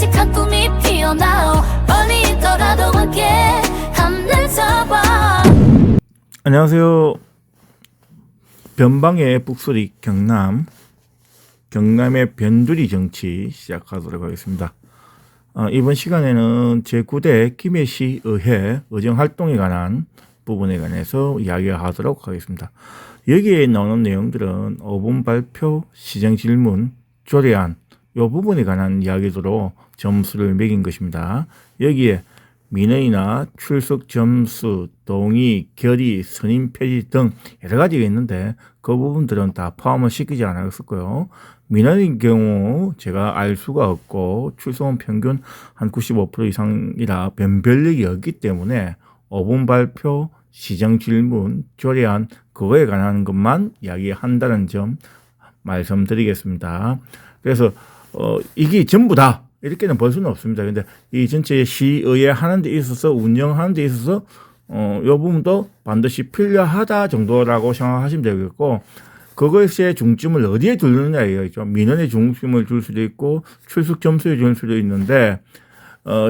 깜찍한 꿈이 피어나 멀리 있더라도 함께 하늘 잡아. 안녕하세요. 변방의 북소리 경남의 변두리 정치 시작하도록 하겠습니다. 이번 시간에는 제9대 김해시 의회 의정활동에 관한 부분에 관해서 이야기하도록 하겠습니다. 여기에 나오는 내용들은 5분 발표, 시정질문, 조례안 이 부분에 관한 이야기로 점수를 매긴 것입니다. 여기에 민원이나 출석 점수, 동의, 결의, 선임 폐지 등 여러 가지가 있는데 그 부분들은 다 포함을 시키지 않았었고요. 민원인 경우 제가 알 수가 없고 출석은 평균 한 95% 이상이라 변별력이 없기 때문에 5분 발표, 시정 질문, 조례안 그거에 관한 것만 이야기한다는 점 말씀드리겠습니다. 그래서 이게 전부 다 이렇게는 볼 수는 없습니다. 근데 이 전체 시의회 하는 데 있어서 운영하는 데 있어서 이 부분도 반드시 필요하다 정도라고 생각하시면 되겠고, 그것의 중점을 어디에 두느냐 이거죠. 민원에 중심을 줄 수도 있고 출석 점수에 줄 수도 있는데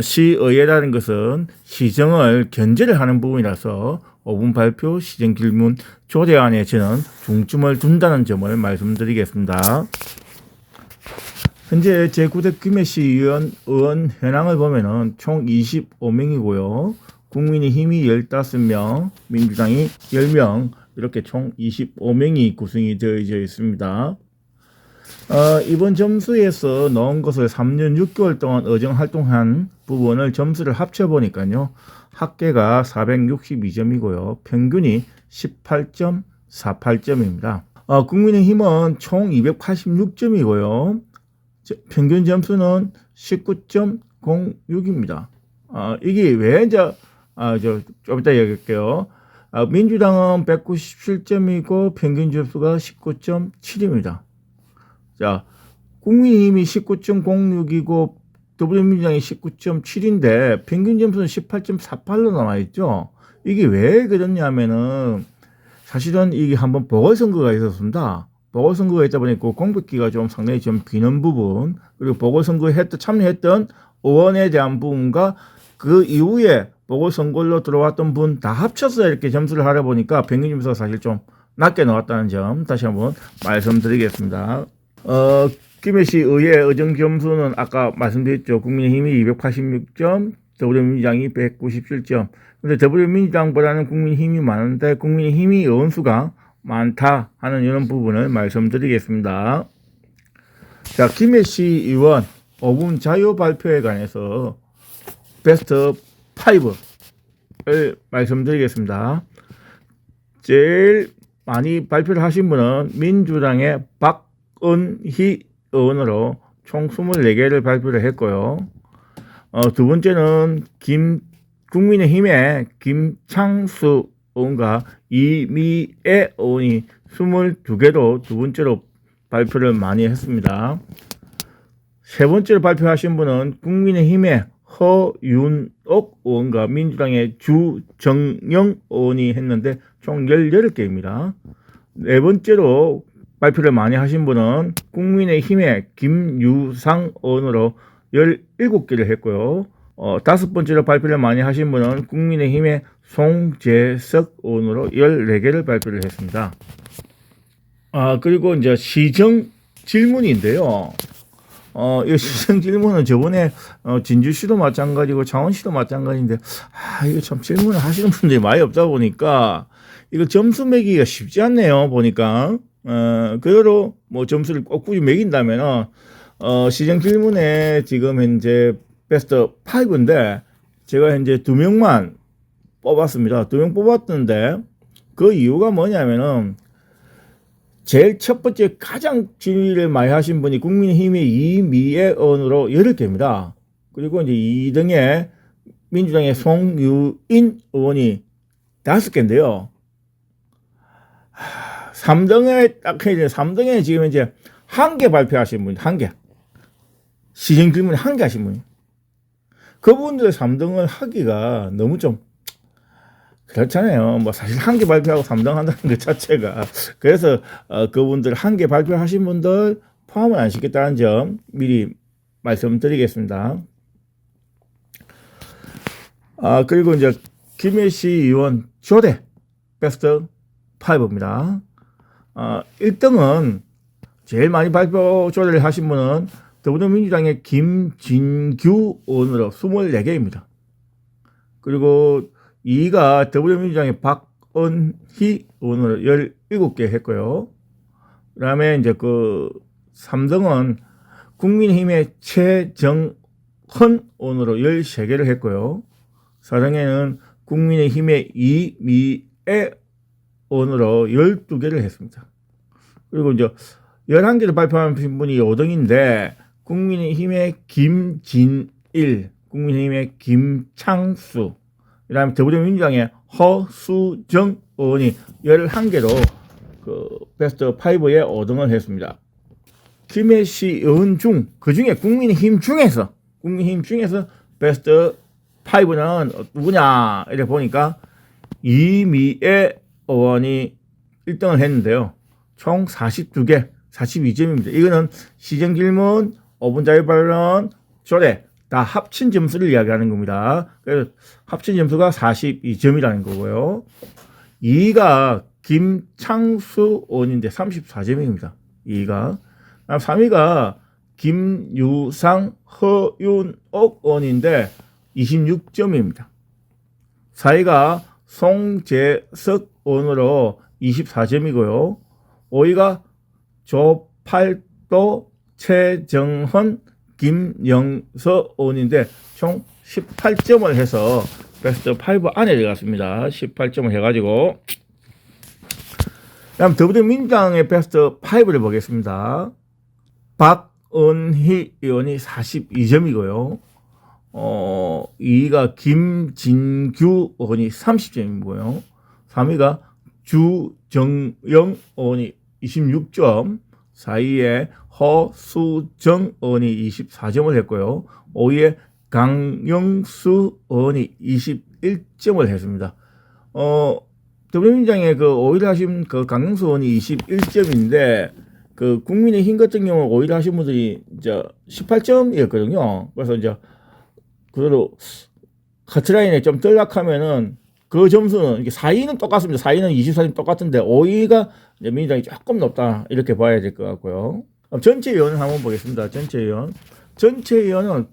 시의회라는 것은 시정을 견제를 하는 부분이라서 5분 발표, 시정 질문, 조례안에 저는 중점을 둔다는 점을 말씀드리겠습니다. 현재 제9대 김해시 의원 현황을 보면은 총 25명이고요. 국민의힘이 15명, 민주당이 10명, 이렇게 총 25명이 구성이 되어 있습니다. 이번 점수에서 넣은 것을 3년 6개월 동안 의정 활동한 부분을 점수를 합쳐보니까요. 합계가 462점이고요. 평균이 18.48점입니다. 국민의힘은 총 286점이고요. 평균 점수는 19.06입니다. 이게 왜 좀 이따 얘기할게요. 민주당은 197점이고 평균 점수가 19.7입니다. 자, 국민의힘이 19.06이고 더불어민주당이 19.7인데 평균 점수는 18.48로 나와있죠. 이게 왜 그러냐면은 사실은 이게 한번 보궐선거가 있었습니다. 보궐선거가 있다 보니까 공백기가 좀 상당히 좀 비는 부분, 그리고 보궐선거에 참여했던 의원에 대한 부분과 그 이후에 보궐선거로 들어왔던 분 다 합쳐서 이렇게 점수를 하려 보니까 평균 점수가 사실 좀 낮게 나왔다는 점 다시 한번 말씀드리겠습니다. 김해시 의회 의정 점수는 아까 말씀드렸죠. 국민의힘이 286점, 더불어민주당이 197점. 근데 더불어민주당보다는 국민의힘이 많은데 국민의힘이 의원수가 많다 하는 이런 부분을 말씀드리겠습니다. 자, 김해시 의원 5분 자유 발표에 관해서 베스트 5를 말씀드리겠습니다. 제일 많이 발표를 하신 분은 민주당의 박은희 의원으로 총 24개를 발표를 했고요. 두 번째는 국민의힘의 김창수 의원과 이미애 의원이 22개로 두 번째로 발표를 많이 했습니다. 세 번째로 발표하신 분은 국민의힘의 허윤옥 의원과 민주당의 주정영 의원이 했는데 총 18개입니다. 네 번째로 발표를 많이 하신 분은 국민의힘의 김유상 의원으로 17개를 했고요. 다섯 번째로 발표를 많이 하신 분은 국민의힘의 송재석 의원으로 14개를 발표를 했습니다. 그리고 이제 시정 질문인데요. 이 시정 질문은 저번에 진주시도 마찬가지고 창원시도 마찬가지인데 이거 참 질문을 하시는 분들이 많이 없다 보니까 이거 점수 매기기가 쉽지 않네요. 보니까 그대로 뭐 점수를 꼭 굳이 매긴다면은 시정 질문에 지금 현재 베스트 5인데 제가 현재 2명만 뽑았습니다. 2명 뽑았던데 그 이유가 뭐냐면은 제일 첫 번째 가장 질의를 많이 하신 분이 국민의힘의 이미애 의원으로 8개입니다. 그리고 이제 2등에 민주당의 송유인 의원이 5개인데요. 3등에 딱 해야 돼요. 3등에 지금 이제 1개 발표하신 분, 1개. 시정 질문 1개 하신 분이. 그분들 3등을 하기가 너무 좀 그렇잖아요. 뭐 사실 1개 발표하고 3등 한다는 것 자체가. 그래서 그분들 1개 발표하신 분들 포함을 안 시켰다는 점 미리 말씀드리겠습니다. 그리고 이제 김혜시 의원 조대 베스트 5입니다. 1등은 제일 많이 발표 조례를 하신 분은 더불어민주당의 김진규 의원으로 24개입니다. 그리고 2위가 더불어민주당의 박은희 의원으로 17개 했고요. 그 다음에 이제 그 3등은 국민의힘의 최정헌 의원으로 13개를 했고요. 4등에는 국민의힘의 이미애 의원으로 12개를 했습니다. 그리고 이제 11개를 발표한 분이 5등인데 국민의힘의 김진일, 국민의힘의 김창수, 그 다음에 더불어민주당의 허수정 의원이 11개로 그 베스트 5에 5등을 했습니다. 김혜시 의원 중, 그 중에 국민의힘 중에서 베스트 5는 누구냐 이렇게 보니까 이미애 의원이 1등을 했는데요. 총 42개, 42점입니다. 이거는 시정질문, 5분 자유발언, 조례 다 합친 점수를 이야기하는 겁니다. 그래서 합친 점수가 42점이라는 거고요. 2위가 김창수 의원인데 34점입니다. 2위가. 3위가 김유상, 허윤옥 의원인데 26점입니다. 4위가 송재석 의원으로 24점이고요. 5위가 조팔도, 최정헌, 김영서 의원인데 총 18점을 해서 베스트 5 안에 들어갔습니다. 18점을 해가지고 다음 더불어민주당의 베스트 5를 보겠습니다. 박은희 의원이 42점이고요. 2위가 김진규 의원이 30점이고요. 3위가 주정영 의원이 26점, 4위에 허수정 의원이 24점을 했고요. 5위에 강영수 의원이 21점을 했습니다. 더불어민주당의 그 5위를 하신 그 강영수 의원이 21점인데 그 국민의힘 같은 경우 5위를 하신 분들이 이제 18점이었거든요. 그래서 이제 그대로 커트라인에 좀 떨락하면은 그 점수는 이게 4위는 똑같습니다. 4위는 24점 똑같은데 5위가 이제 민주당이 조금 높다 이렇게 봐야 될 것 같고요. 전체 의원을 한번 보겠습니다. 전체 의원은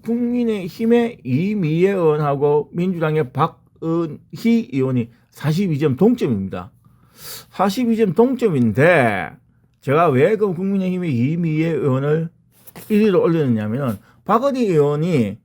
국민의힘의 이미애 의원하고 민주당의 박은희 의원이 42점 동점입니다. 42점 동점인데 제가 왜 그 국민의힘의 이미애 의원을 1위로 올렸느냐면은 박은희 의원이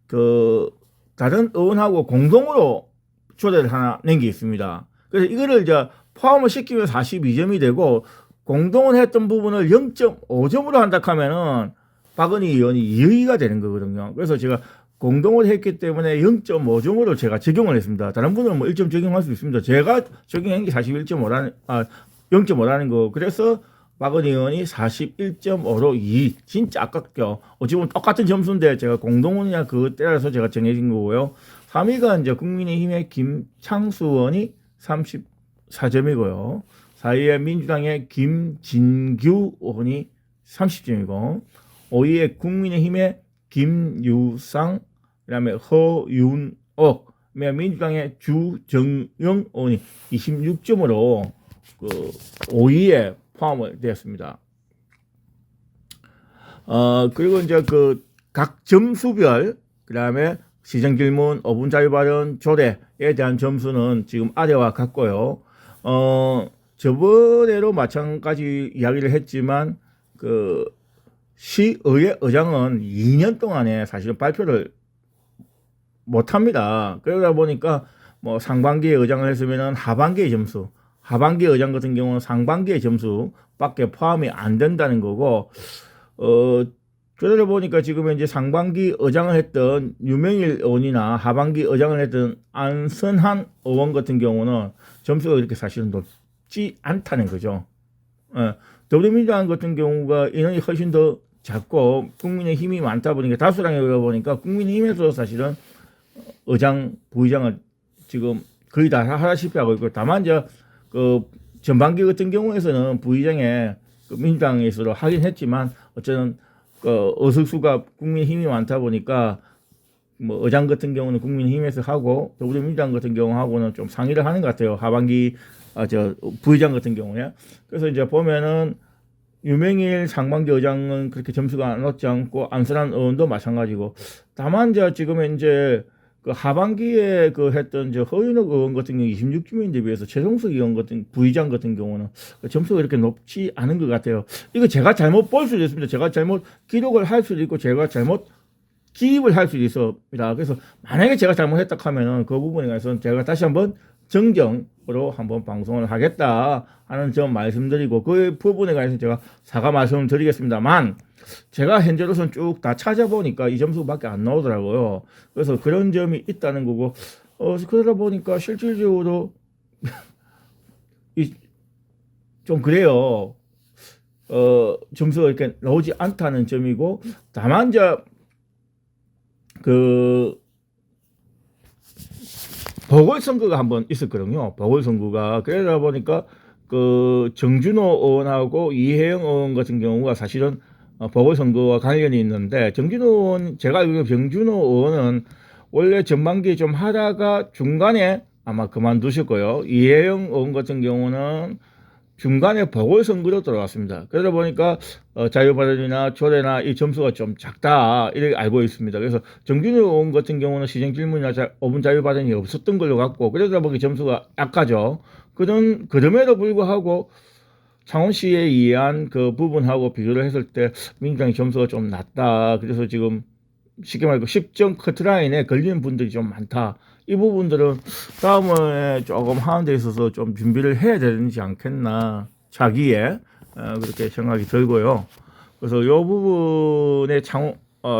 그 다른 의원하고 공동으로 조례를 하나 낸 게 있습니다. 그래서 이거를 이제 포함을 시키면 42점이 되고 공동을 했던 부분을 0.5점으로 한다 하면은 박은희 의원이 2위가 되는 거거든요. 그래서 제가 공동을 했기 때문에 0.5점으로 제가 적용을 했습니다. 다른 분은 뭐 1점 적용할 수 있습니다. 제가 적용한 게 0.5라는 거. 그래서 박은희 의원이 41.5로 2. 진짜 아깝죠. 어찌보면 똑같은 점수인데 제가 공동원이냐 그거 따라서 제가 정해진 거고요. 3위가 이제 국민의힘의 김창수 의원이 34점이고요. 4위에 민주당의 김진규 의원이 30점이고 5위에 국민의힘의 김유상, 그다음에 허윤옥, 민주당의 주정영 의원이 26점으로 그 5위에 포함을 되었습니다. 그리고 이제 그 각 점수별, 그다음에 시정질문, 5분 자유발언, 조례에 대한 점수는 지금 아래와 같고요. 저번에도 마찬가지 이야기를 했지만 그 시의회 의장은 2년 동안에 사실은 발표를 못합니다. 그러다 보니까 뭐 상반기에 의장을 했으면은 하반기의 점수, 하반기 의장 같은 경우는 상반기의 점수밖에 포함이 안 된다는 거고, 그러다 보니까 지금 이제 상반기 의장을 했던 유명일 의원이나 하반기 의장을 했던 안선한 의원 같은 경우는 점수가 그렇게 사실은 높지 않다는 거죠. 더불어민주당 같은 경우가 인원이 훨씬 더 작고 국민의힘이 많다 보니까 다수당이 오다 보니까 국민의힘에서 사실은 의장, 부의장을 지금 거의 다 하다시피 하고 있고, 다만 이제 그 전반기 같은 경우에서는 부의장에 그 민주당에서도 하긴 했지만 어쨌든 의석수가 국민힘이 많다 보니까 뭐 의장 같은 경우는 국민힘에서 하고 더불어민주당 같은 경우하고는 좀 상의를 하는 것 같아요. 하반기 부의장 같은 경우에. 그래서 이제 보면은 유명일 상반기 의장은 그렇게 점수가 높지 않고 안선한 의원도 마찬가지고. 다만 지금 이제 그 하반기에 했던 허윤혁 의원 같은 경우 26주민에 비해서 최종석 의원 같은 부의장 같은 경우는 점수가 이렇게 높지 않은 것 같아요. 이거 제가 잘못 볼 수도 있습니다. 제가 잘못 기록을 할 수도 있고 제가 잘못 기입을 할 수도 있습니다. 그래서 만약에 제가 잘못했다 하면은 그 부분에 관해서는 제가 다시 한번 정정으로 한번 방송을 하겠다 하는 점 말씀드리고 그 부분에 관해서 제가 사과 말씀을 드리겠습니다만 제가 현재로서는 쭉 다 찾아보니까 이 점수밖에 안 나오더라고요. 그래서 그런 점이 있다는 거고 그러다 보니까 실질적으로 좀 그래요. 점수가 이렇게 나오지 않다는 점이고 다만 보궐선거가 한번 있었거든요. 보궐선거가. 그러다 보니까 정준호 의원하고 이혜영 의원 같은 경우가 사실은 보궐선거와 관련이 있는데 정준호 의원, 제가 알기로 정준호 의원은 원래 전반기에 좀 하다가 중간에 아마 그만두셨고요. 이혜영 의원 같은 경우는 중간에 보궐선거로 들어왔습니다. 그러다 보니까 자유발언이나 조례나 이 점수가 좀 작다 이렇게 알고 있습니다. 그래서 정준호 의원 같은 경우는 시정질문이나 5분 자유발언이 없었던 걸로 같고 그러다 보니 점수가 약하죠. 그럼에도 불구하고 창원시에 의한 그 부분하고 비교를 했을 때 민주당의 점수가 좀 낮다. 그래서 지금 쉽게 말해서 10점 커트라인에 걸리는 분들이 좀 많다. 이 부분들은 다음에 조금 하는 데 있어서 좀 준비를 해야 되지 않겠나 자기의 그렇게 생각이 들고요. 그래서 이 부분에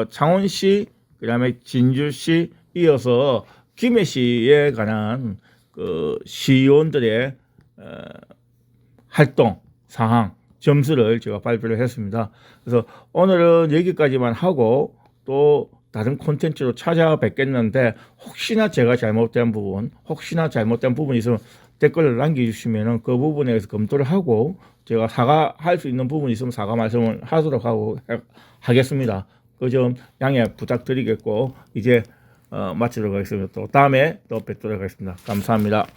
창원시 그다음에 진주시 이어서 김해시에 관한 시의원들의 활동 상황 점수를 제가 발표를 했습니다. 그래서 오늘은 여기까지만 하고 또 다른 콘텐츠로 찾아뵙겠는데 혹시나 제가 잘못된 부분이 있으면 댓글을 남겨주시면 그 부분에 대해서 검토를 하고 제가 사과할 수 있는 부분이 있으면 사과 말씀을 하도록 하겠습니다. 그 점 양해 부탁드리겠고 이제 마치도록 하겠습니다. 또 다음에 또 뵙도록 하겠습니다. 감사합니다.